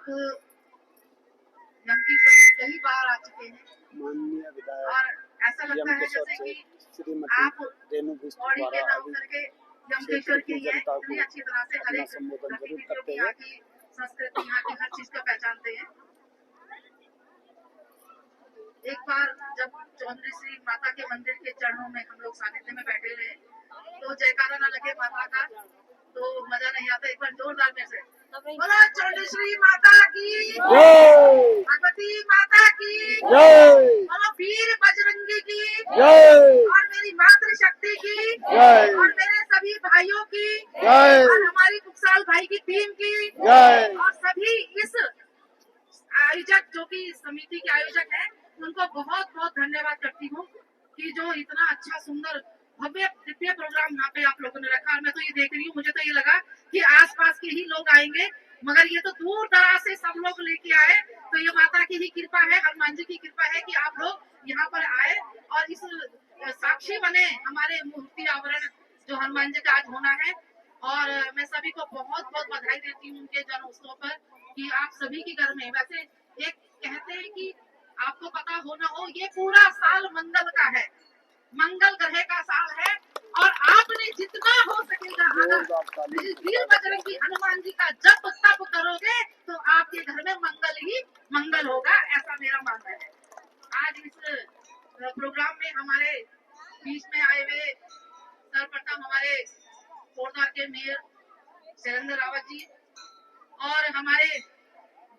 आप यमकेश्वर कई बार आ चुके हैं माननीय और विधायक ऐसा लगता है जैसे कि श्रीमती आप रेणु बिष्ट पौड़ी के द्वारा नाम अभी करके यमकेश्वर क्षेत्र की की है जनता इतनी को अच्छी तरह से हर अपना एक संबोधन जरूर गतिविधियों करते की हुए यहाँ की संस्कृति यहाँ की हर चीज को पहचानते हैं। एक बार जब चौधरी श्री माता के मंदिर के चरणों में हम लोग सानिध्य में बैठे रहे तो जयकारा न लगे माता का तो मजा नहीं आता। एक बार जोरदार में से बोलो चौधरी श्री माता की, भगवती माता की, बोलो वीर बजरंगी की और मेरी मातृशक्ति की और मेरे सभी भाइयों की और हमारी कुकसाल भाई की टीम की और सभी इस आयोजक जो कि समिति के आयोजक हैं उनको बहुत बहुत धन्यवाद करती हूँ कि जो इतना अच्छा सुंदर भव्य दिव्य प्रोग्राम यहाँ पे आप लोगों ने रखा। मैं तो ये देख रही हूँ, मुझे तो ये लगा कि आसपास के ही लोग आएंगे मगर ये तो दूर दराज से सब लोग लेके आए। तो ये माता की ही कृपा है, हनुमान जी की कृपा है कि आप लोग यहाँ पर आए और इस साक्षी बने हमारे मूर्ति आवरण जो हनुमान जी का आज होना है। और मैं सभी को बहुत बहुत बधाई देती हूँ उनके जन्म उत्सव पर कि आप सभी के घर में वैसे एक कहते हैं कि आपको पता हो ना हो ये पूरा साल मंगल का है, मंगल ग्रह का साल है और आपने जितना हो सकेगा अगर वीर बजरंगी हनुमान जी का जप तप करोगे तो आपके घर में मंगल ही मंगल होगा, ऐसा मेरा मानना है। आज इस प्रोग्राम में हमारे बीच में आए हुए सर्वप्रथम हमारे कोरबा के मेयर शैलेंद्र रावत जी और हमारे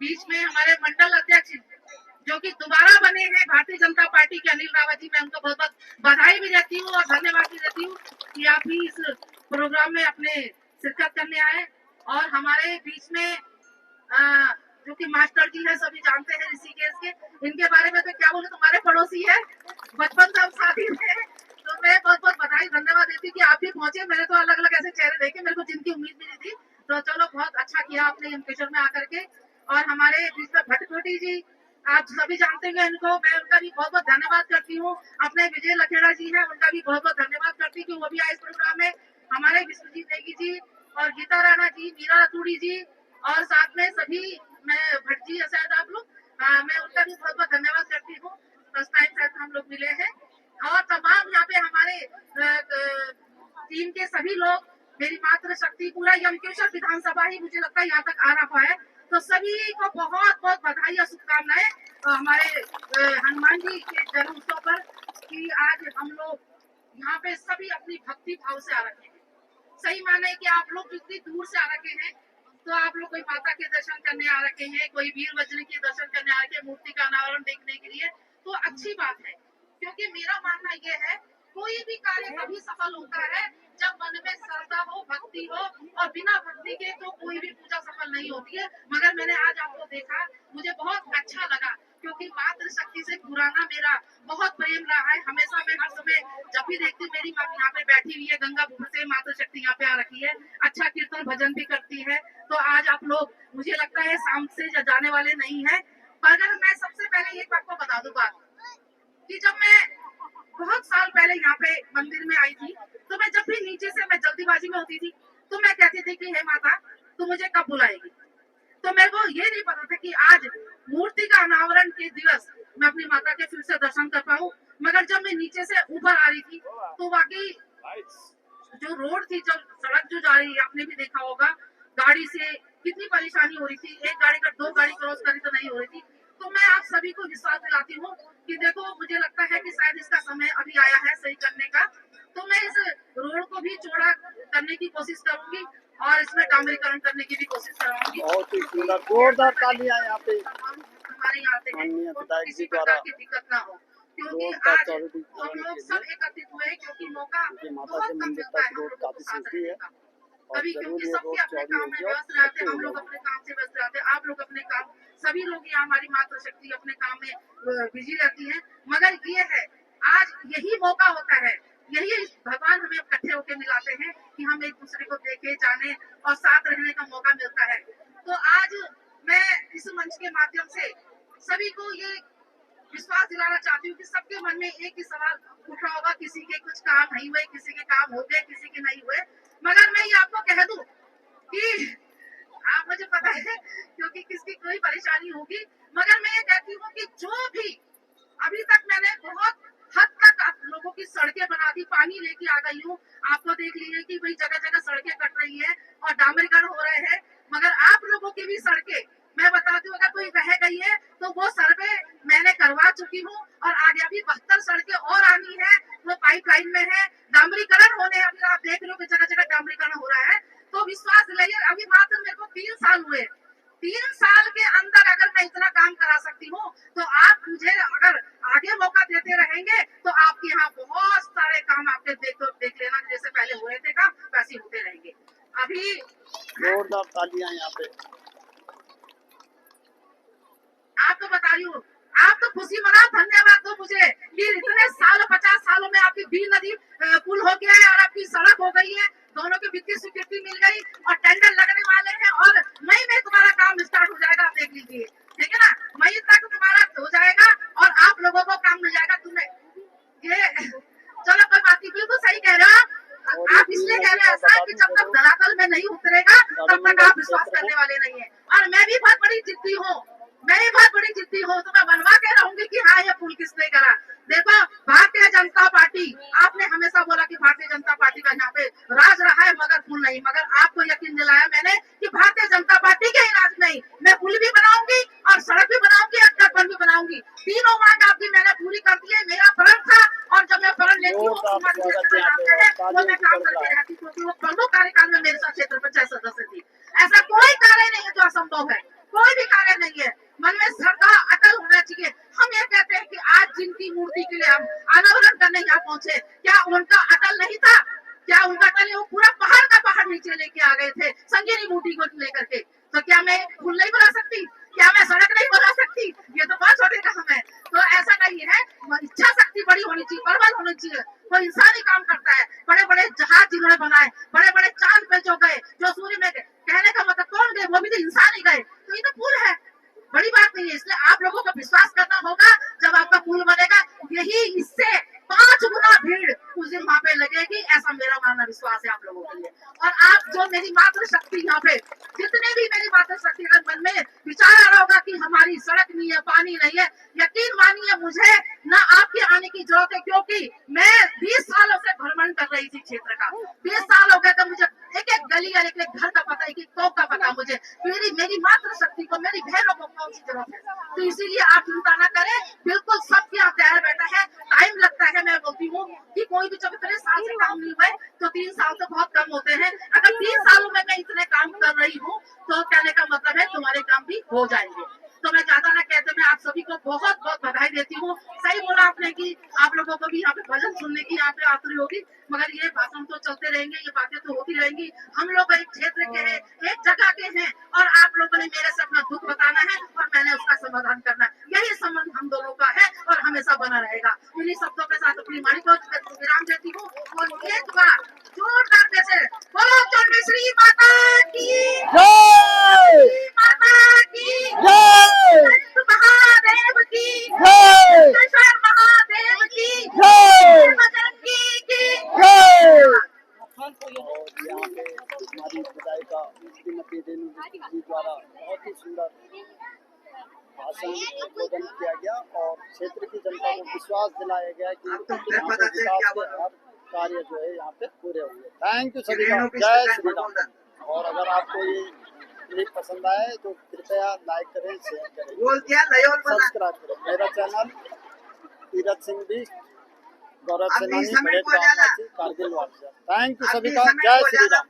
बीच में हमारे मंडल अध्यक्ष जो कि दोबारा बने हैं भारतीय जनता पार्टी के अनिल रावत जी, मैं उनको बहुत बहुत बधाई भी देती हूँ और धन्यवाद भी देती हूँ कि आप भी इस प्रोग्राम में अपने शिरकत करने आए। और हमारे बीच में जो कि मास्टर जी है, सभी जानते हैं ऋषिकेश के, इनके बारे में तो क्या बोले, तुम्हारे पड़ोसी है, बचपन से हम साथी थे। तो मैं बहुत बहुत बधाई धन्यवाद देती कि आप भी पहुंचे। मैंने तो अलग अलग ऐसे चेहरे देखे, मेरे को जिनकी उम्मीद भी नहीं थी, तो चलो बहुत अच्छा किया आपने यमकेश्वर में आकर के। और हमारे बीच में भट्टकोटी जी, आप सभी जानते हैं इनको, मैं उनका भी बहुत बहुत धन्यवाद करती हूँ। अपने विजय लखेड़ा जी है, उनका भी बहुत बहुत धन्यवाद करती हूँ, वो भी आए इस प्रोग्राम में। हमारे विश्वजीत नेगी जी और गीता राणा जी, मीरा रतूड़ी जी और साथ में सभी, मैं भट्ट जी है शायद आप लोग, मैं उनका भी बहुत बहुत धन्यवाद करती हूँ। फर्स्ट टाइम शायद हम लोग मिले हैं और तमाम यहाँ पे हमारे टीम के सभी लोग, मेरी मातृशक्ति पूरा यमकेश्वर विधानसभा ही मुझे लगता है यहाँ तक आ रहा है। तो सभी को बहुत बहुत बधाई और शुभकामनाएं हमारे हनुमान जी के जन्म उत्सव पर कि आज हम लोग यहाँ पे सभी अपनी भक्ति भाव से आ रखे हैं। सही माने कि आप लोग जितनी दूर से आ रखे हैं, तो आप लोग कोई माता के दर्शन करने आ रखे हैं, कोई वीर बजरंगी के दर्शन करने आ रखे हैं, मूर्ति का अनावरण देखने के लिए, तो अच्छी बात है। क्योंकि मेरा मानना यह है कोई भी कार्य कभी सफल होता है जब मन में श्रद्धा हो, भक्ति हो, और बिना भक्ति के तो कोई भी पूजा सफल नहीं होती है। मगर मैंने आज आपको देखा, मुझे बहुत अच्छा लगा क्योंकि मातृशक्ति से पुराना मेरा बहुत प्रेम रहा है। हमेशा मैं हर समय जब भी देखती मेरी माँ यहाँ पे बैठी हुई है, गंगा बुढ़ से मातृशक्ति यहाँ पे आ रखी है, अच्छा कीर्तन भजन भी करती है। तो आज आप लोग, मुझे लगता है शाम से जाने वाले नहीं है। पर अगर मैं सबसे पहले एक बात को बता दूं बात कि जब मैं बहुत साल पहले यहाँ पे मंदिर में आई थी, तो मैं जब भी नीचे से मैं जल्दीबाजी में होती थी तो मैं कहती थी कि हे माता तू मुझे कब बुलाएगी। तो मेरे को ये नहीं पता था कि आज मूर्ति का अनावरण के दिवस मैं अपनी माता के फिर से दर्शन कर पाऊँ। मगर जब मैं नीचे से ऊपर आ रही थी तो वाकई जो रोड थी, जब सड़क जो जा रही है, आपने भी देखा होगा, गाड़ी से कितनी परेशानी हो रही थी, एक गाड़ी का दो गाड़ी क्रॉस करी तो नहीं हो रही थी। तो मैं आप सभी को विश्वास दिलाती हूँ कि देखो, मुझे लगता है कि शायद इसका समय अभी आया है सही करने का। तो मैं इस रोड को भी चौड़ा करने की कोशिश करूंगी और इसमें डामरीकरण करने की भी कोशिश करूंगी। बहुत ही सुंदर, जोरदार तालियां यहाँ पे हमारे यहाँ आते हैं, विधायक किसी जी प्रकार द्वारा की दिक्कत ना हो, क्योंकि रोड का आज चौड़ीकरण हम लोग के सब लिए, एकत्रित हुए क्योंकि मौका माता बहुत के कम मंदिर मिलता है तक हम रोड लोगों को काफी साथ सूखी रहने है का। और अभी जरूर क्योंकि ये सबके रोड अपने चौड़ी काम में होगी और व्यस्त रहते हैं, हम अच्छी लोग होगी। अपने काम से व्यस्त रहते हैं, आप लोग अपने काम, सभी लोग यहाँ हमारी मातृशक्ति अपने काम में बिजी रहती है। मगर ये है, आज यही मौका होता है, यही भगवान हमें इकट्ठे होकर मिलाते हैं कि हम एक दूसरे को देखे, जाने और साथ रहने का मौका मिलता है। तो आज मैं इस मंच के माध्यम से सभी को ये विश्वास दिलाना चाहती हूँ कि सबके मन में एक ही सवाल उठा होगा, किसी के कुछ काम नहीं हुए, किसी के काम हो गए, किसी के नहीं हुए। मगर मैं ये आपको कह दूं कि आप मुझे पता है क्योंकि किसकी कोई परेशानी होगी, मगर मैं ये कहती हूँ कि जो भी अभी तक मैंने बहुत हद तक आप लोगों की सड़कें बना दी, पानी लेके आ गई हूँ। आपको देख लीजिए कि भाई जगह जगह सड़कें कट रही है और डामरीकरण हो रहे हैं, मगर आप लोगों की भी सड़कें मैं बताती हूँ, अगर कोई रह गई है तो वो सर्वे मैंने करवा चुकी हूँ और आगे अभी 72 सड़कें और आनी है, वो पाइपलाइन में है, डामरीकरण होने हैं। अभी आप देख रहे हो कि जगह जगह डामरीकरण हो रहा है, तो विश्वास दिलाइए अभी मात्र मेरे को 3 साल हुए, 3 साल के अंदर अगर मैं इतना काम करा सकती हूँ तो आप मुझे अगर आगे मौका देते रहेंगे तो आपके यहाँ बहुत सारे काम आपके देख लेना, जैसे पहले हुए थे काम वैसे होते रहेंगे। अभी जोरदार तालियां यहाँ पे। आप तो बता रही हूँ, आप तो खुशी मनाओ, धन्यवाद दो मुझे कि इतने सालों 50 सालों में आपकी बी नदी पुल हो गया है और आपकी सड़क हो गई है, दोनों की वित्तीय स्वीकृति मिल गई और टेंडर लगने वाले हैं और मई में तुम्हारा काम स्टार्ट हो जाएगा। आप देख लीजिए, ठीक है ना, मई तक तुम्हारा हो जाएगा और आप लोगों को काम मिल जाएगा। तुम्हें ये चलो कोई बात नहीं, बिल्कुल सही कह रहे हो आप, इसलिए कह रहे हैं ऐसा कि जब तक धरातल में नहीं उतरेगा तब तक आप विश्वास करने वाले नहीं है। और मैं भी बहुत बड़ी जिद्दी हूँ, मैं भी बहुत बड़ी जिद्दी हूँ, तो मैं बनवा के रहूंगी कि हाँ ये पुल किसने करा। देखो भारतीय जनता पार्टी, आपने हमेशा बोला कि भारतीय जनता पार्टी का यहाँ पे राज रहा है मगर पुल नहीं, मगर आपको यकीन दिलाया मैंने कि भारतीय जनता पार्टी के ही राज नहीं, मैं पुल भी बनाऊंगी और सड़क भी बनाऊंगी और तटबंध भी बनाऊंगी। तीनों मांग आपकी मैंने पूरी कर दी है। मेरा प्रण था और जब मैं प्रण लेती हूँ वो मैं काम करती रहती, क्योंकि वो दोनों कार्यकाल में मेरे साथ क्षेत्र पंचायत सदस्य थी। ऐसा कोई कार्य नहीं है जो असंभव है, कोई भी कार्य नहीं है। मन में श्रद्धा अटल होना चाहिए। हम ये कहते हैं कि आज जिनकी मूर्ति के लिए हम अनावरण करने यहाँ पहुंचे, क्या उनका अटल नहीं था? क्या उनका अटल नहीं? वो पूरा पहाड़ का पहाड़ नीचे लेके आ गए थे संजीवनी मूर्ति को लेकर के। तो क्या मैं पुल नहीं बना सकती? क्या मैं सड़क नहीं बना सकती? ये तो बहुत छोटे काम है। तो ऐसा नहीं है, इच्छा शक्ति बड़ी होनी चाहिए, प्रबल होनी चाहिए। कोई इंसानी काम करता है, बड़े बड़े जहाज जिन्होंने बनाए, बड़े बड़े चांद पे जो गए, जो सूर्य में गए, कहने का मतलब कौन गए? वो भी तो इंसान ही गए। तो ये तो पुल है, बड़ी बात नहीं है। इसलिए आप लोगों को विश्वास करना होगा, जब आपका पुल बनेगा यही इससे 5 गुना भीड़ उस दिन वहाँ पे लगेगी, ऐसा मेरा मानना विश्वास है आप लोगों के लिए। और आप जो मेरी मातृ शक्ति यहाँ पे जितने भी मेरी मातृ शक्ति अगर मन में विचार आ रहा होगा कि हमारी सड़क नहीं है, पानी नहीं है, यकीन मानिए मुझे न आपके आने की जरूरत है, क्योंकि मैं 20 सालों से भ्रमण कर रही थी क्षेत्र का। 20 साल हो गए तो मुझे एक एक गली और एक एक घर का पता, एक एक गाँव का पता। मुझे मेरी मातृ शक्ति को, मेरी बहनों को कौन सी जरूरत है। तो इसीलिए आप चिंता न करें, बिल्कुल सबके यहाँ तैयार बैठा है। टाइम लगता है, मैं बोलती हूँ कि कोई भी जब इतने साल से काम नहीं हुए तो 3 साल तो बहुत कम होते हैं। अगर 3 सालों में मैं इतने काम कर रही हूँ तो कहने का मतलब है तुम्हारे काम भी हो जाएंगे। तो मैं ज्यादा न कहते, मैं आप सभी को बहुत बहुत बधाई देती हूँ। सही बोला आपने कि आप लोगों को भी यहाँ पे भजन सुनने की यहाँ पे आतुरी होगी, मगर ये भाषण तो चलते रहेंगे, ये बातें तो होती रहेंगी। हम लोग एक क्षेत्र के हैं, एक जगह के हैं और आप लोगों ने मेरे से अपना दुख बताना है और मैंने उसका समाधान करना है। यही संबंध हम दोनों का है और हमेशा बना रहेगा। इन्हीं शब्दों के साथ अपनी वाणी को विराम देती हूँ और एक बार जोरदार से बोलो चंडीश्वरी माता की जय, माता की जय, महादेव की जय, महादेव की जय, बजरंगी की जय। और यहाँ पे हमारी विधायिका श्रीमती रेणु जी द्वारा बहुत ही सुंदर भाषण उद्बोधन किया गया और क्षेत्र की जनता को विश्वास दिलाया गया कि यहाँ पे विकास के हर कार्य जो है यहाँ पे पूरे होंगे। थैंक यू सभी का, जय श्री राम। और अगर आपको ये क्लिप पसंद आए तो कृपया लाइक करें, शेयर करें, सब्सक्राइब करें। मेरा चैनल तीरथ सिंह भी, गौरव सेनानी, कारगिल वार्ड से। थैंक यू सभी का, जय श्री राम।